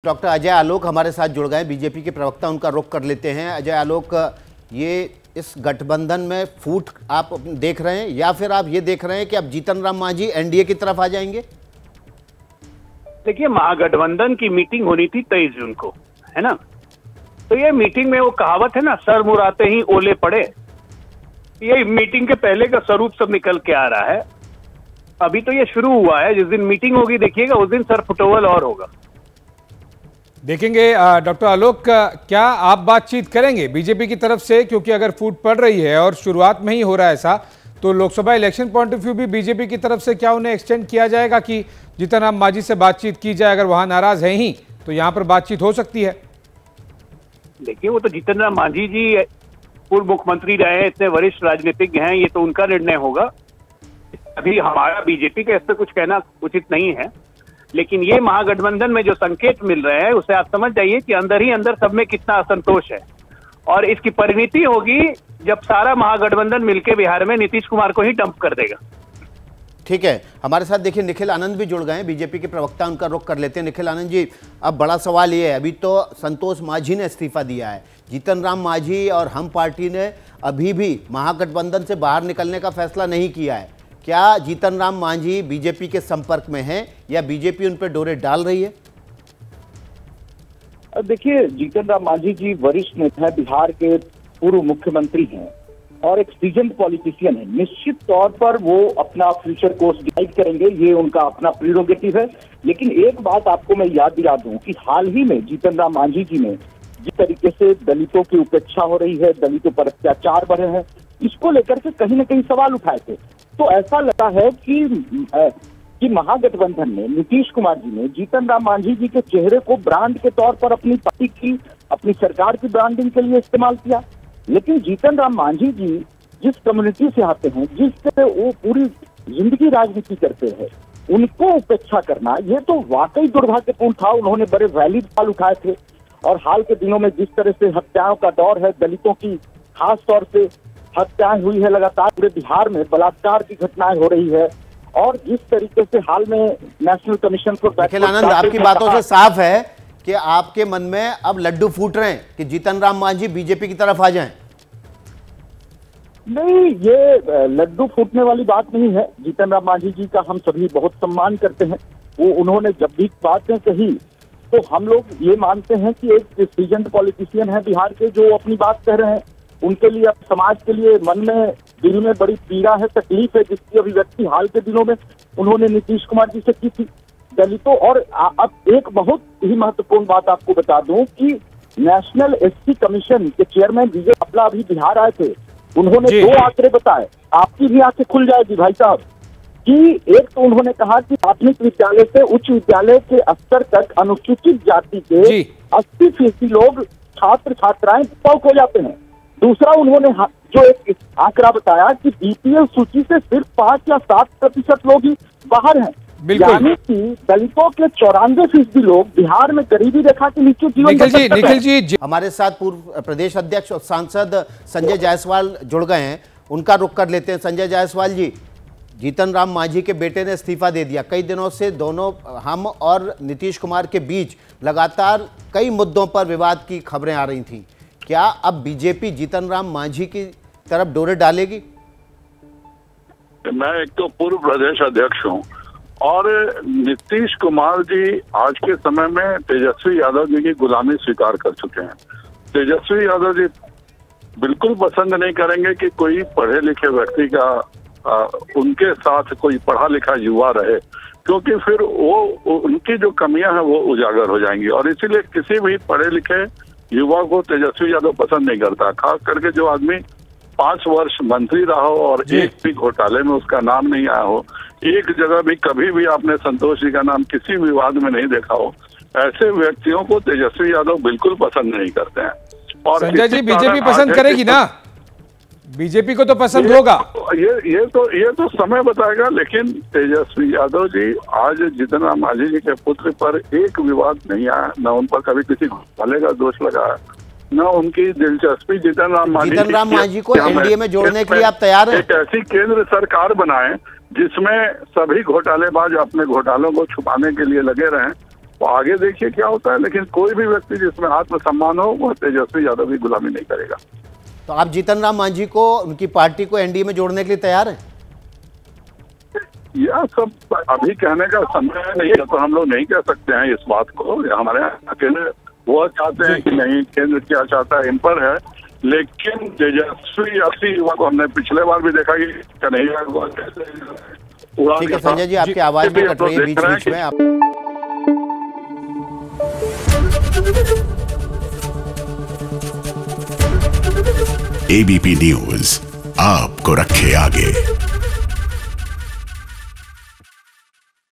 Doctor Ajay Alok हमारे साथ जुड़ गए, बीजेपी के प्रवक्ता, उनका रुख कर लेते हैं। अजय आलोक, ये इस गठबंधन में फूट आप देख रहे हैं या फिर आप ये देख रहे हैं कि अब जीतन राम मांझी एनडीए की तरफ आ जाएंगे? देखिए, महागठबंधन की मीटिंग होनी थी 23 जून को, है ना। तो ये मीटिंग में वो कहावत है ना, सर मुराते ही ओले पड़े। ये मीटिंग के पहले का स्वरूप सब निकल के आ रहा है। अभी तो ये शुरू हुआ है, जिस दिन मीटिंग होगी देखिएगा उस दिन सर फुटोवल और होगा। देखेंगे डॉक्टर आलोक, क्या आप बातचीत करेंगे बीजेपी की तरफ से? क्योंकि अगर फूट पड़ रही है और शुरुआत में ही हो रहा है ऐसा, तो Lok Sabha election point of view भी बीजेपी की तरफ से क्या उन्हें एक्सटेंड किया जाएगा कि जीतन राम मांझी से बातचीत की जाए? अगर वहां नाराज है ही तो यहां पर बातचीत हो सकती है। देखिए, वो तो जीतन राम मांझी जी पूर्व मुख्यमंत्री रहे हैं, इतने वरिष्ठ राजनीतिज्ञ हैं, ये तो उनका निर्णय होगा। अभी हमारा बीजेपी का इस पर कुछ कहना उचित नहीं है। लेकिन ये महागठबंधन में जो संकेत मिल रहे हैं उसे आप समझ जाइए कि अंदर ही अंदर सब में कितना असंतोष है, और इसकी परिणति होगी जब सारा महागठबंधन मिलकर बिहार में नीतीश कुमार को ही डंप कर देगा। ठीक है, हमारे साथ देखिए निखिल आनंद भी जुड़ गए हैं, बीजेपी के प्रवक्ता, उनका रुख कर लेते हैं। निखिल आनंद जी, अब बड़ा सवाल ये है, अभी तो संतोष मांझी ने इस्तीफा दिया है, जीतन राम मांझी और हम पार्टी ने अभी भी महागठबंधन से बाहर निकलने का फैसला नहीं किया है। क्या जीतन राम मांझी बीजेपी के संपर्क में हैं या बीजेपी उन पर डोरे डाल रही है? देखिए, जीतन राम मांझी जी वरिष्ठ नेता है, बिहार के पूर्व मुख्यमंत्री हैं और एक सीजन्ड पॉलिटिशियन है। निश्चित तौर पर वो अपना फ्यूचर कोर्स डिसाइड करेंगे, ये उनका अपना प्रीरोगेटिव है। लेकिन एक बात आपको मैं याद दिला दूं कि हाल ही में जीतन राम मांझी जी ने जिस तरीके से दलितों की उपेक्षा हो रही है, दलितों पर अत्याचार बढ़े हैं, इसको लेकर के कहीं न कहीं सवाल उठाए थे। तो ऐसा लगा है कि महागठबंधन ने, नीतीश कुमार जी ने जीतन राम मांझी जी के चेहरे को ब्रांड के तौर पर अपनी पार्टी की, अपनी सरकार की ब्रांडिंग के लिए इस्तेमाल किया। लेकिन जीतन राम मांझी जी जिस कम्युनिटी से आते हैं, जिससे वो पूरी जिंदगी राजनीति करते हैं, उनको उपेक्षा करना ये तो वाकई दुर्भाग्यपूर्ण था। उन्होंने बड़े वैलिड सवाल उठाए थे, और हाल के दिनों में जिस तरह से हत्याओं का दौर है, दलितों की खास तौर से हत्याएं हुई है, लगातार पूरे बिहार में बलात्कार की घटनाएं हो रही है, और जिस तरीके से हाल में national commission for Nikhil Anand, आपकी बातों से साफ है कि आपके मन में अब लड्डू फूट रहे हैं कि जीतन राम मांझी बीजेपी की तरफ आ जाएं। नहीं, ये लड्डू फूटने वाली बात नहीं है। जीतन राम मांझी जी का हम सभी बहुत सम्मान करते हैं। वो उन्होंने जब भी बातें कही तो हम लोग ये मानते हैं कि एक सीजन्ड पॉलिटिशियन है बिहार के, जो अपनी बात कह रहे हैं। उनके लिए, अब समाज के लिए मन में, दिल में बड़ी पीड़ा है, तकलीफ है, जिसकी अभिव्यक्ति हाल के दिनों में उन्होंने नीतीश कुमार जी से की थी। दलितों और अब एक बहुत ही महत्वपूर्ण बात आपको बता दूं कि नेशनल एससी कमीशन के चेयरमैन विजय अपला अभी बिहार आए थे। उन्होंने दो आंकड़े बताए, आपकी भी आंखें खुल जाएगी भाई साहब, कि एक तो उन्होंने कहा कि प्राथमिक विद्यालय से उच्च विद्यालय के स्तर तक अनुसूचित जाति के 80% लोग, छात्र छात्राएं पॉक हो जाते हैं। दूसरा, उन्होंने जो एक आंकड़ा बताया कि बीपीएल सूची से सिर्फ 5 या 7% लोग ही बाहर हैं। यानी कि दलितों के 94% लोग बिहार में गरीबी रेखा के नीचे जीवन। निखिल जी, हमारे साथ पूर्व प्रदेश अध्यक्ष और सांसद संजय जायसवाल जुड़ गए हैं, उनका रुख कर लेते हैं। संजय जायसवाल जी, जीतन राम मांझी के बेटे ने इस्तीफा दे दिया। कई दिनों से दोनों, हम और नीतीश कुमार के बीच लगातार कई मुद्दों पर विवाद की खबरें आ रही थीं। क्या अब बीजेपी जीतन राम मांझी की तरफ डोरे डालेगी? मैं एक तो पूर्व प्रदेश अध्यक्ष हूं, और नीतीश कुमार जी आज के समय में तेजस्वी यादव जी की गुलामी स्वीकार कर चुके हैं। तेजस्वी यादव जी बिल्कुल पसंद नहीं करेंगे कि कोई पढ़े लिखे व्यक्ति का उनके साथ कोई पढ़ा लिखा युवा रहे, क्योंकि फिर वो उनकी जो कमियां हैं वो उजागर हो जाएंगी। और इसीलिए किसी भी पढ़े लिखे युवा को तेजस्वी यादव पसंद नहीं करता, खास करके जो आदमी 5 वर्ष मंत्री रहा हो और एक भी घोटाले में उसका नाम नहीं आया हो, एक जगह भी कभी भी आपने संतोष जी का नाम किसी विवाद में नहीं देखा हो, ऐसे व्यक्तियों को तेजस्वी यादव बिल्कुल पसंद नहीं करते हैं। और संजय जी, बीजेपी पसंद करेगी ना? बीजेपी को तो पसंद होगा। ये तो समय बताएगा। लेकिन तेजस्वी यादव जी आज जीतन राम मांझी जी के पुत्र पर एक विवाद नहीं आया, न उन पर कभी किसी घोटाले का दोष लगाया, न उनकी दिलचस्पी जीतन राम मांझी को एनडीए में जोड़ने के लिए आप तैयार हैं? एक ऐसी केंद्र सरकार बनाएं जिसमें सभी घोटालेबाज अपने घोटालों को छुपाने के लिए लगे रहें, तो आगे देखिए क्या होता है, लेकिन कोई भी व्यक्ति जिसमें आत्मसम्मान हो वो तेजस्वी यादव की गुलामी नहीं करेगा। तो आप जीतन राम मांझी को, उनकी पार्टी को एनडीए में जोड़ने के लिए तैयार हैं? यह सब अभी कहने का समय नहीं है, तो हम लोग नहीं कह सकते हैं इस बात को। हमारे अकेले वो चाहते हैं कि नहीं, केंद्र क्या चाहता है इन पर है। लेकिन तेजस्वी 80 युवा को हमने पिछले बार भी देखा कि कन्हैया ठीक है संजय जी, आपकी आवाज में कट रही है बीच बीच में। एबीपी न्यूज आपको रखे आगे।